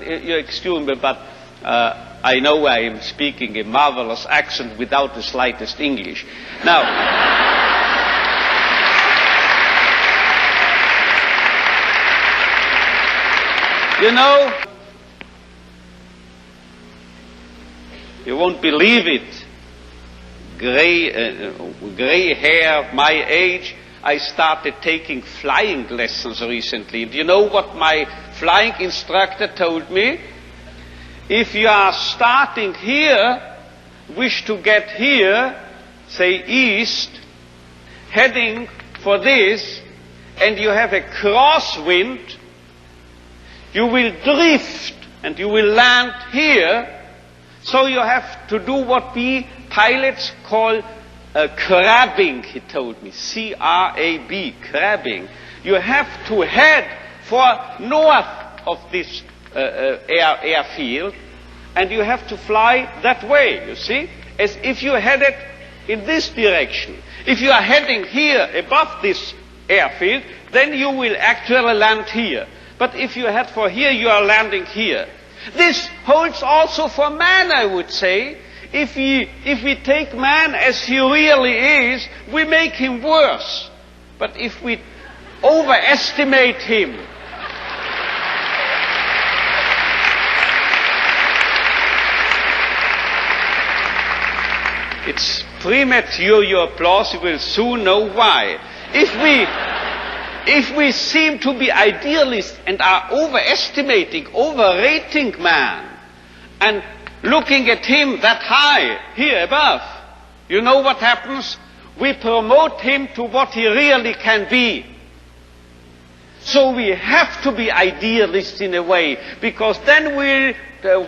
You excuse me, but I know I am speaking a marvelous accent without the slightest English. Now, you know, you won't believe it. Gray hair, my age. I started taking flying lessons recently. Do you know what my flying instructor told me? If you are starting here, wish to get here, say east, heading for this, and you have a crosswind, you will drift and you will land here. So you have to do what we pilots call crabbing, he told me. C-R-A-B, crabbing. You have to head for north of this airfield, and you have to fly that way, you see, as if you headed in this direction. If you are heading here above this airfield, then you will actually land here. But if you head for here, you are landing here. This holds also for man, I would say. If we take man as he really is, we make him worse. But if we overestimate him, it's premature, your applause, you will soon know why. If we seem to be idealists and are overestimating, overrating man, and looking at him that high, here above, you know what happens? We promote him to what he really can be. So we have to be idealists in a way, because then we'll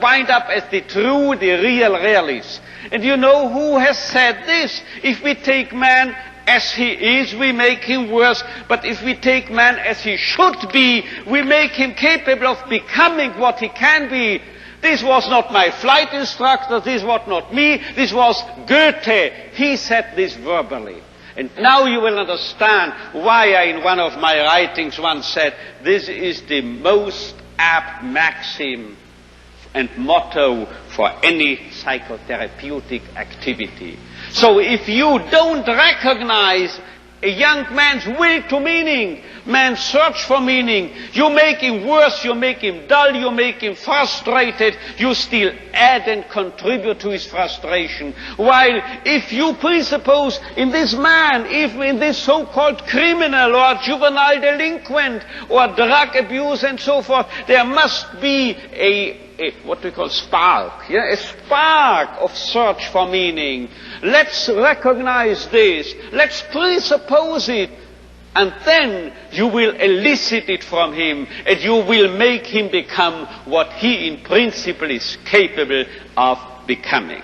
wind up as the real realists. And you know who has said this? If we take man as he is, we make him worse. But if we take man as he should be, we make him capable of becoming what he can be. This was not my flight instructor, this was not me, this was Goethe. He said this verbally. And now you will understand why I, in one of my writings, once said, this is the most apt maxim and motto for any psychotherapeutic activity. So if you don't recognize a young man's will to meaning, man's search for meaning, you make him worse, you make him dull, you make him frustrated, you still add and contribute to his frustration. While if you presuppose in this man, if in this so-called criminal or juvenile delinquent or drug abuse and so forth, there must be a what we call spark, a spark of search for meaning. Let's recognize this, let's presuppose it, and then you will elicit it from him, and you will make him become what he in principle is capable of becoming.